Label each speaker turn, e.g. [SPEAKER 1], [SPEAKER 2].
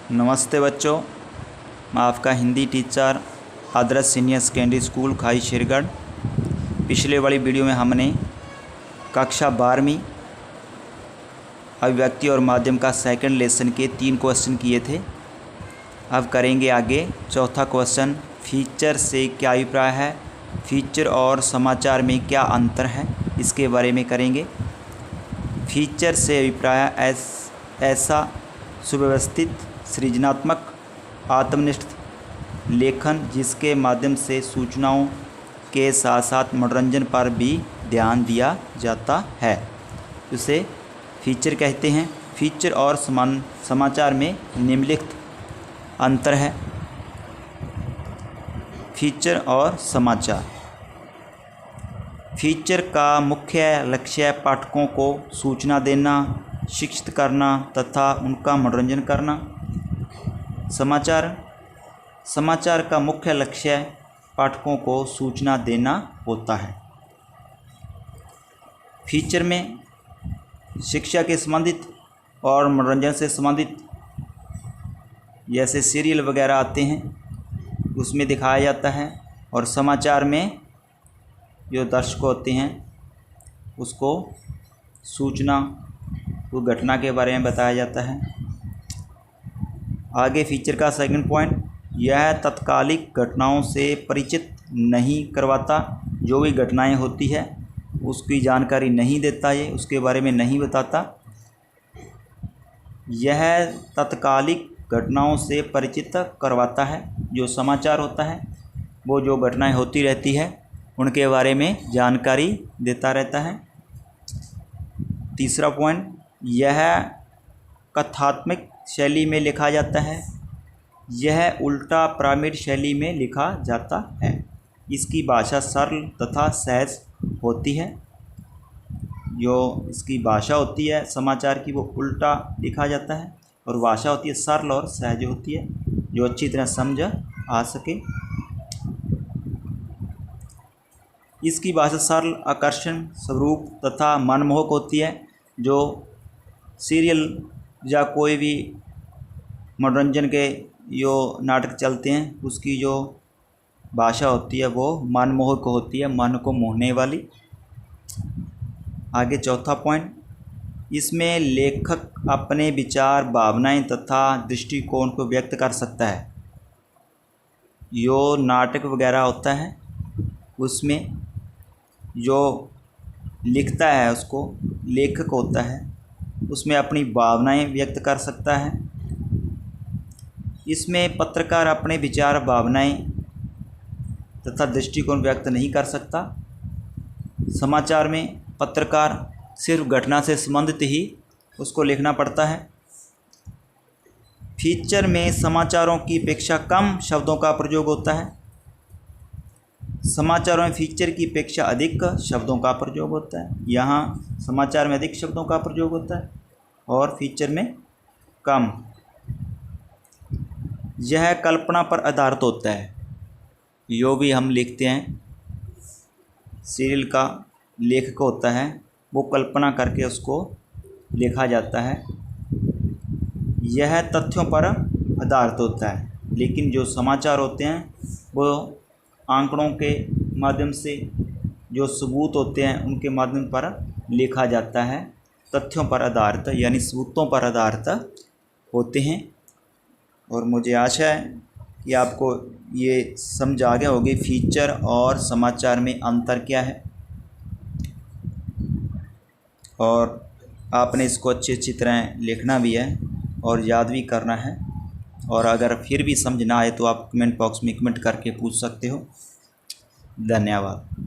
[SPEAKER 1] नमस्ते बच्चों, मैं आपका हिंदी टीचर आदर्श सीनियर सेकेंडरी स्कूल खाई शेरगढ़। पिछले वाली वीडियो में हमने कक्षा 12वीं अभिव्यक्ति और माध्यम का सेकंड लेसन के 3 क्वेश्चन किए थे। अब करेंगे आगे चौथा क्वेश्चन, फीचर से क्या अभिप्राय है, फीचर और समाचार में क्या अंतर है, इसके बारे में करेंगे। फीचर से अभिप्राय ऐसा सुव्यवस्थित, सृजनात्मक, आत्मनिष्ठ लेखन जिसके माध्यम से सूचनाओं के साथ साथ मनोरंजन पर भी ध्यान दिया जाता है, उसे फीचर कहते हैं। फीचर और समाचार में निम्नलिखित अंतर है। फीचर और समाचार। फीचर का मुख्य लक्ष्य पाठकों को सूचना देना, शिक्षित करना तथा उनका मनोरंजन करना। समाचार का मुख्य लक्ष्य पाठकों को सूचना देना होता है। फीचर में शिक्षा के संबंधित और मनोरंजन से संबंधित जैसे सीरियल वगैरह आते हैं उसमें दिखाया जाता है, और समाचार में जो दर्शक होते हैं उसको सूचना को घटना के बारे में बताया जाता है। आगे फीचर का सेकंड पॉइंट, यह तत्कालिक घटनाओं से परिचित नहीं करवाता। जो भी घटनाएं होती है उसकी जानकारी नहीं देता, ये उसके बारे में नहीं बताता। यह तत्कालिक घटनाओं से परिचित करवाता है। जो समाचार होता है वो जो घटनाएं होती रहती है उनके बारे में जानकारी देता रहता है। तीसरा पॉइंट, यह कथात्मक शैली में लिखा जाता है। यह उल्टा पिरामिड शैली में लिखा जाता है। इसकी भाषा सरल तथा सहज होती है। जो इसकी भाषा होती है समाचार की वो उल्टा लिखा जाता है, और भाषा होती है सरल और सहज होती है, जो अच्छी तरह समझ आ सके। इसकी भाषा सरल, आकर्षण स्वरूप तथा मनमोहक होती है। जो सीरियल या कोई भी मनोरंजन के जो नाटक चलते हैं उसकी जो भाषा होती है वो मनमोहक होती है, मन को मोहने वाली। आगे चौथा पॉइंट, इसमें लेखक अपने विचार, भावनाएं तथा दृष्टिकोण को व्यक्त कर सकता है। जो नाटक वगैरह होता है उसमें जो लिखता है उसको लेखक होता है, उसमें अपनी भावनाएं व्यक्त कर सकता है। इसमें पत्रकार अपने विचार, भावनाएं तथा दृष्टिकोण व्यक्त नहीं कर सकता। समाचार में पत्रकार सिर्फ घटना से संबंधित ही उसको लिखना पड़ता है। फीचर में समाचारों की अपेक्षा कम शब्दों का प्रयोग होता है। समाचारों में फीचर की अपेक्षा अधिक शब्दों का प्रयोग होता है। यहाँ समाचार में अधिक शब्दों का प्रयोग होता है और फीचर में कम। यह कल्पना पर आधारित होता है। जो भी हम लिखते हैं, सीरियल का लेखक होता है वो कल्पना करके उसको लिखा जाता है। यह तथ्यों पर आधारित होता है, लेकिन जो समाचार होते हैं वो आंकड़ों के माध्यम से, जो सबूत होते हैं उनके माध्यम पर लिखा जाता है। तथ्यों पर आधारित यानी सबूतों पर आधारित होते हैं। और मुझे आशा है कि आपको ये समझ आ गया होगी फीचर और समाचार में अंतर क्या है, और आपने इसको अच्छी तरह लिखना भी है और याद भी करना है। और अगर फिर भी समझ ना आए तो आप कमेंट बॉक्स में कमेंट करके पूछ सकते हो। धन्यवाद।